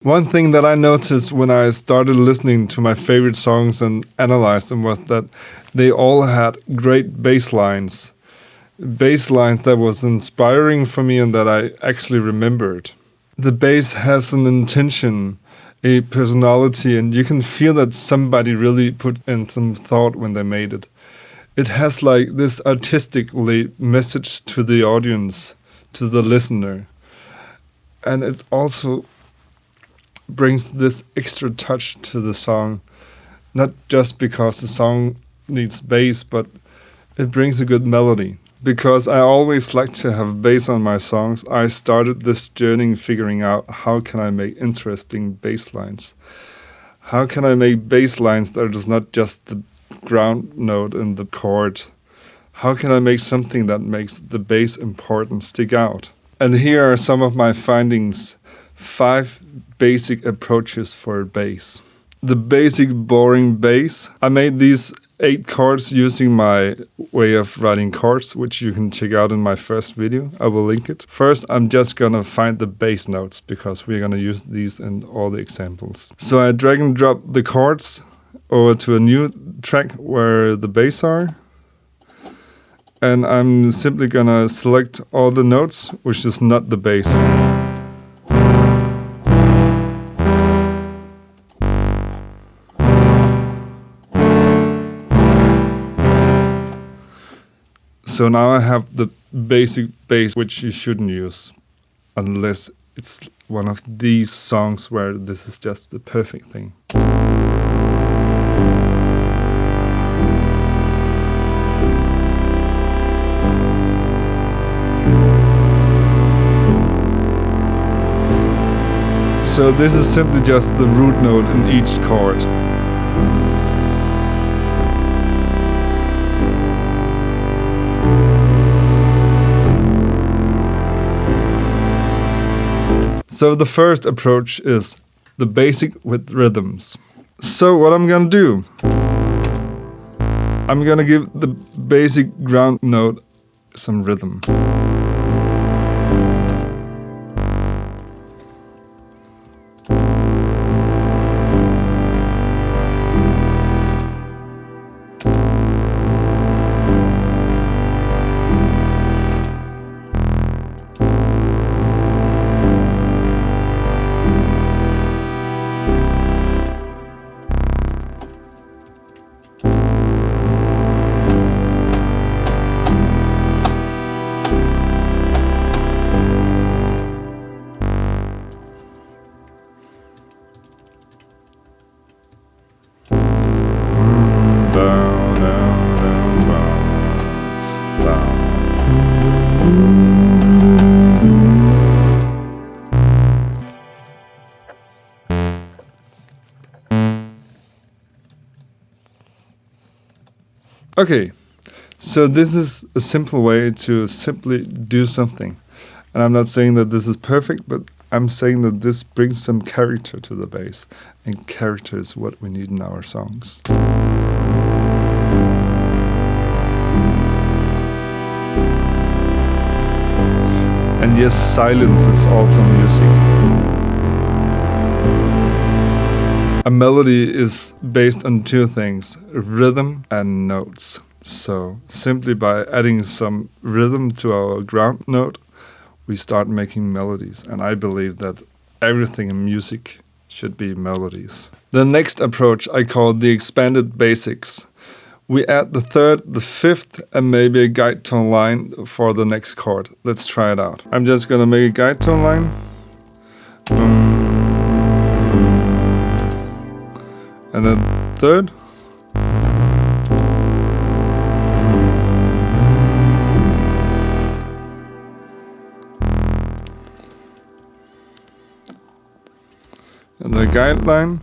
One thing that I noticed when I started listening to my favorite songs and analyzed them was that they all had great bass lines. Bass lines that was inspiring for me and that I actually remembered. The bass has an intention, a personality, and you can feel that somebody really put in some thought when they made it. It has like this artistically message to the audience, to the listener. And it also brings this extra touch to the song, not just because the song needs bass, but it brings a good melody. Because I always like to have bass on my songs, I started this journey figuring out how can I make interesting bass lines. How can I make bass lines that is not just the ground note and the chord? How can I make something that makes the bass important stick out? And here are some of my findings. 5 basic approaches for bass. The basic boring bass. I made these 8 chords using my way of writing chords, which you can check out in my first video. I will link it. First, I'm just gonna find the bass notes because we're gonna use these in all the examples. So I drag and drop the chords over to a new track where the bass are. And I'm simply gonna select all the notes, which is not the bass. So now I have the basic bass, which you shouldn't use unless it's one of these songs where this is just the perfect thing. So this is simply just the root note in each chord. So the first approach is the basic with rhythms. So what I'm gonna do, I'm gonna give the basic ground note some rhythm. Okay, so this is a simple way to simply do something. And I'm not saying that this is perfect, but I'm saying that this brings some character to the bass. And character is what we need in our songs. And yes, silence is also music. A melody is based on 2 things, rhythm and notes. So simply by adding some rhythm to our ground note, we start making melodies. And I believe that everything in music should be melodies. The next approach I call the expanded basics. We add the 3rd, the 5th, and maybe a guide tone line for the next chord. Let's try it out. I'm just gonna make a guide tone line. And then 3rd. And the guideline.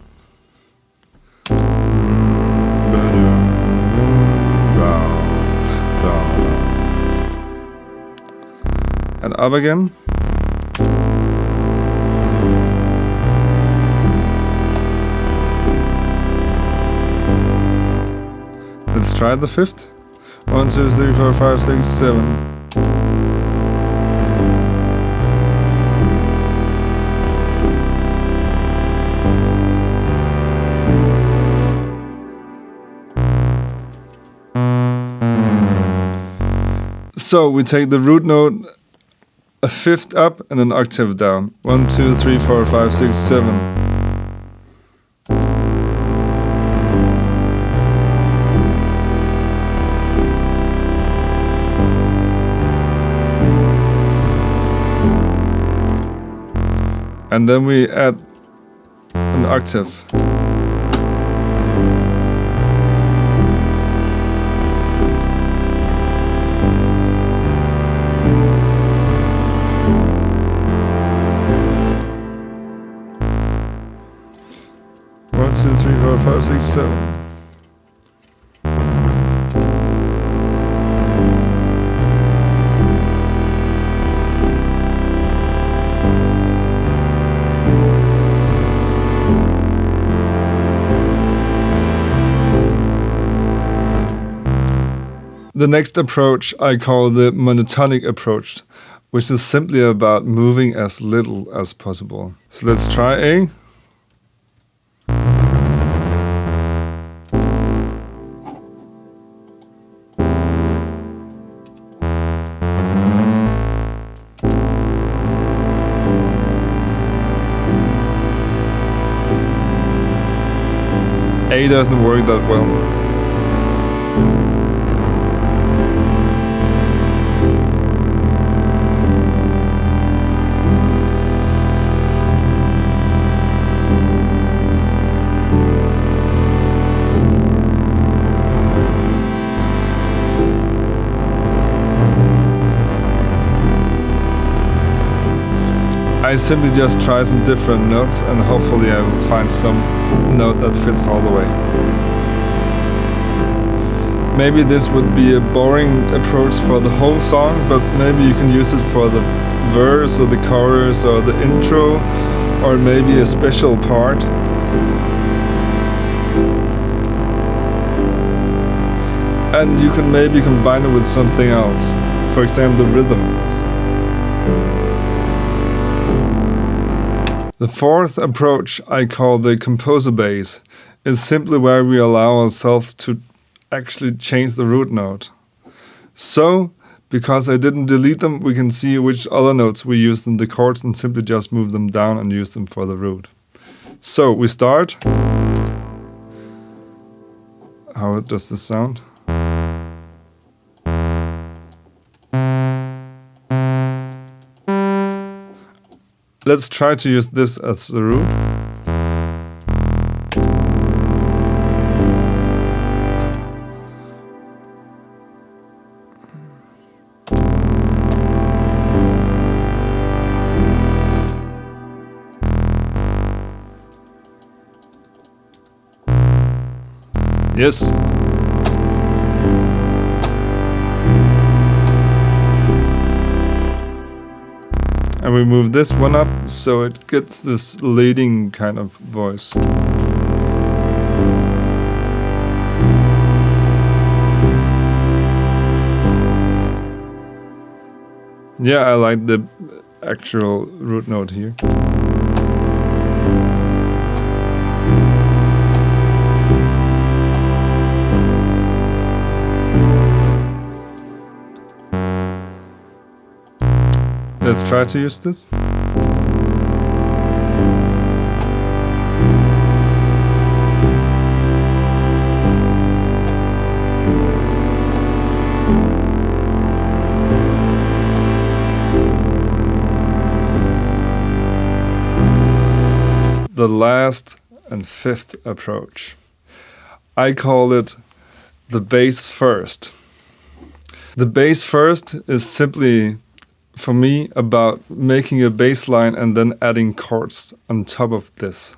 And up again. Let's try the 5th. 1, 2, 3, 4, 5, 6, 7. So we take the root note a fifth up and an octave down. 1, 2, 3, 4, 5, 6, 7. And then we add an octave. One, two, three, four, five, six, 7. The next approach I call the monotonic approach, which is simply about moving as little as possible. So let's try A. A doesn't work that well. I simply just try some different notes and hopefully I will find some note that fits all the way. Maybe this would be a boring approach for the whole song, but maybe you can use it for the verse or the chorus or the intro or maybe a special part. And you can maybe combine it with something else, for example the rhythms. The fourth approach I call the composer bass is simply where we allow ourselves to actually change the root note. So, because I didn't delete them, we can see which other notes we used in the chords and simply just move them down and use them for the root. So we start. How does this sound? Let's try to use this as the root. Yes. And we move this one up so it gets this leading kind of voice. Yeah, I like the actual root note here. Let's try to use this. The last and fifth approach. I call it the bass first. The bass first is simply, for me, about making a bass line and then adding chords on top of this.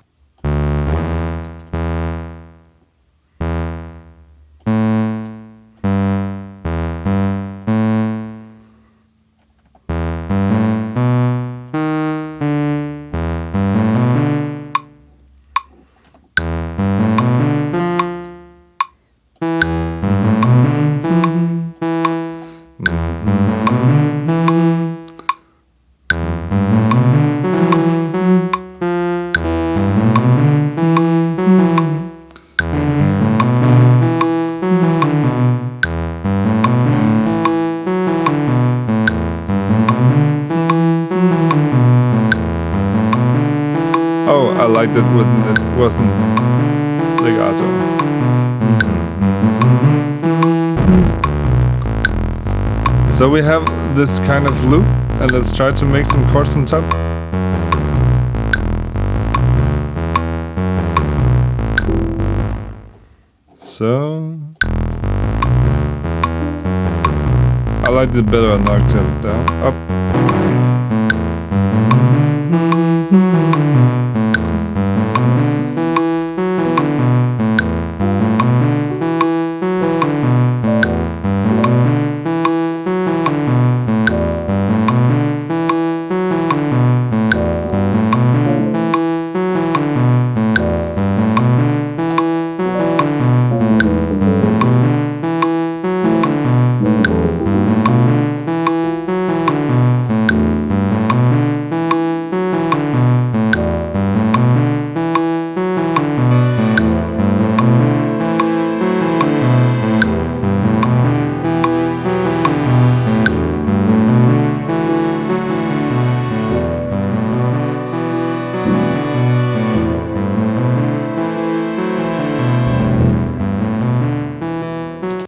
Oh, I liked it when it wasn't legato. So we have this kind of loop, and let's try to make some chords on top. So I liked it better an octave down, up.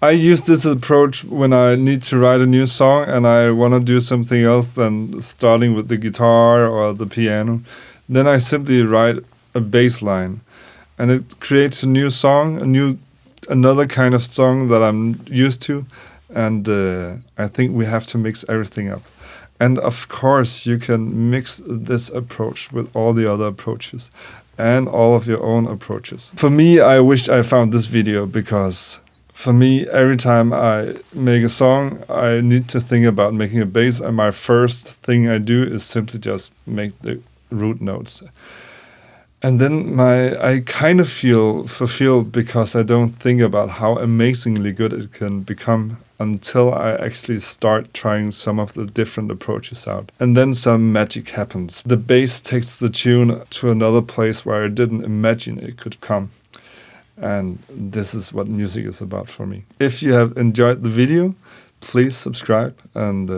I use this approach when I need to write a new song and I want to do something else than starting with the guitar or the piano. Then I simply write a bass line, and it creates a new song, another kind of song that I'm used to. And I think we have to mix everything up. And of course, you can mix this approach with all the other approaches and all of your own approaches. For me, I wish I found this video, because for me, every time I make a song, I need to think about making a bass, and my first thing I do is simply just make the root notes. And then I kind of feel fulfilled, because I don't think about how amazingly good it can become until I actually start trying some of the different approaches out. And then some magic happens. The bass takes the tune to another place where I didn't imagine it could come. And this is what music is about for me. If you have enjoyed the video, please subscribe, and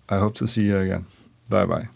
I hope to see you again. Bye bye.